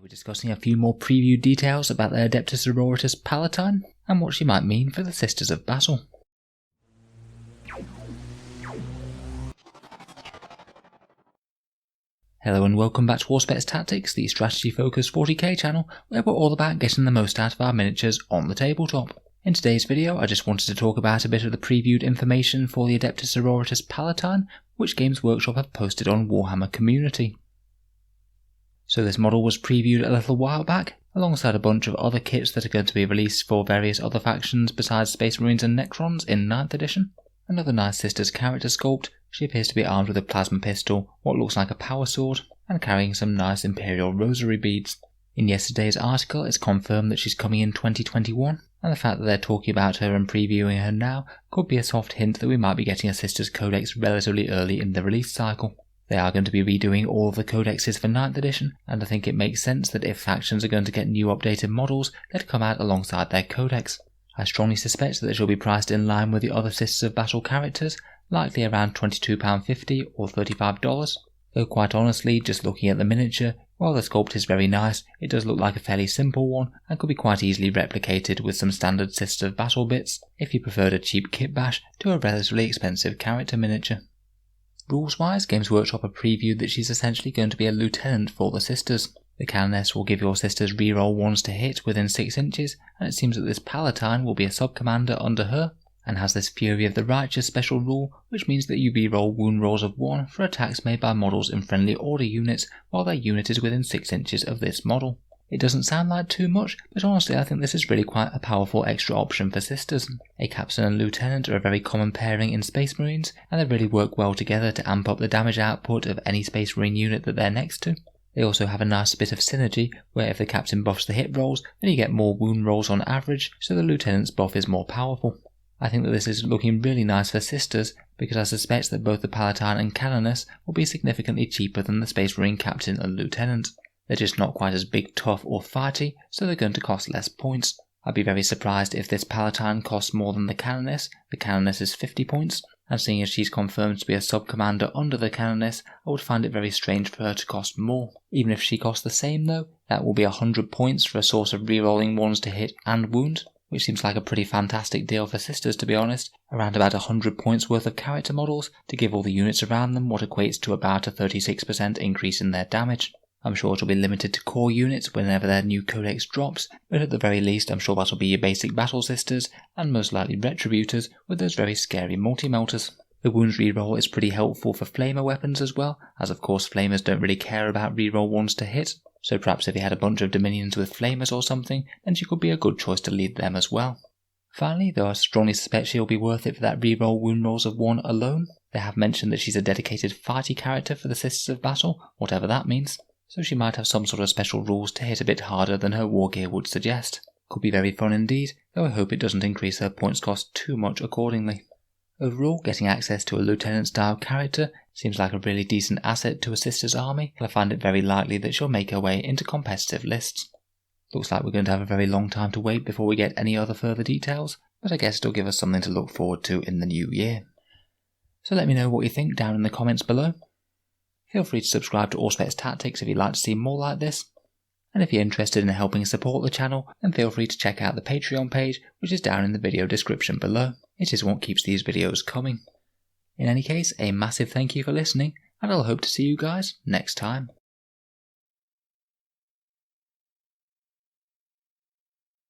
we're discussing a few more preview details about the Adepta Sororitas Palatine and what she might mean for the Sisters of Battle. Hello and welcome back to Auspex Tactics, the strategy focused 40k channel where we're all about getting the most out of our miniatures on the tabletop. In today's video I just wanted to talk about a bit of the previewed information for the Adepta Sororitas Palatine, which Games Workshop have posted on Warhammer community. So this model was previewed a little while back, alongside a bunch of other kits that are going to be released for various other factions besides Space Marines and Necrons in 9th edition. Another nice Sisters character sculpt. She appears to be armed with a plasma pistol, what looks like a power sword, and carrying some nice Imperial rosary beads. In yesterday's article it's confirmed that she's coming in 2021, and the fact that they're talking about her and previewing her now could be a soft hint that we might be getting a Sisters Codex relatively early in the release cycle. They are going to be redoing all of the codexes for 9th edition, and I think it makes sense that if factions are going to get new updated models, they'd come out alongside their codex. I strongly suspect that she'll be priced in line with the other Sisters of Battle characters, likely around £22.50 or $35, though quite honestly, just looking at the miniature, while the sculpt is very nice, it does look like a fairly simple one and could be quite easily replicated with some standard Sisters of Battle bits if you preferred a cheap kit bash to a relatively expensive character miniature. Rules-wise, Games Workshop have previewed that she's essentially going to be a lieutenant for the Sisters. The Canoness will give your Sisters reroll ones to hit within 6 inches, and it seems that this Palatine will be a sub-commander under her, and has this Fury of the Righteous special rule, which means that you reroll wound rolls of 1 for attacks made by models in friendly order units while their unit is within 6 inches of this model. It doesn't sound like too much, but honestly I think this is really quite a powerful extra option for Sisters. A Captain and Lieutenant are a very common pairing in Space Marines, and they really work well together to amp up the damage output of any Space Marine unit that they're next to. They also have a nice bit of synergy, where if the Captain buffs the hit rolls, then you get more wound rolls on average, so the Lieutenant's buff is more powerful. I think that this is looking really nice for Sisters, because I suspect that both the Palatine and Canoness will be significantly cheaper than the Space Marine Captain and Lieutenant. They're just not quite as big, tough or fighty, so they're going to cost less points. I'd be very surprised if this Palatine costs more than the Canoness. The Canoness is 50 points, and seeing as she's confirmed to be a sub-commander under the Canoness, I would find it very strange for her to cost more. Even if she costs the same though, that will be 100 points for a source of rerolling ones to hit and wound, which seems like a pretty fantastic deal for Sisters to be honest, around about 100 points worth of character models to give all the units around them what equates to about a 36% increase in their damage. I'm sure it'll be limited to core units whenever their new codex drops, but at the very least I'm sure that'll be your basic Battle Sisters, and most likely Retributors with those very scary multi-melters. The wounds reroll is pretty helpful for flamer weapons as well, as of course flamers don't really care about reroll ones to hit, so perhaps if you had a bunch of Dominions with flamers or something, then she could be a good choice to lead them as well. Finally, though I strongly suspect she'll be worth it for that reroll wound rolls of 1 alone, they have mentioned that she's a dedicated fighty character for the Sisters of Battle, whatever that means. So she might have some sort of special rules to hit a bit harder than her war gear would suggest. Could be very fun indeed, though I hope it doesn't increase her points cost too much accordingly. Overall, getting access to a lieutenant style character seems like a really decent asset to a Sisters army, and I find it very likely that she'll make her way into competitive lists. Looks like we're going to have a very long time to wait before we get any other further details, but I guess it'll give us something to look forward to in the new year. So let me know what you think down in the comments below. Feel free to subscribe to Auspex Tactics if you'd like to see more like this, and if you're interested in helping support the channel, then feel free to check out the Patreon page, which is down in the video description below. It is what keeps these videos coming. In any case, a massive thank you for listening, and I'll hope to see you guys next time.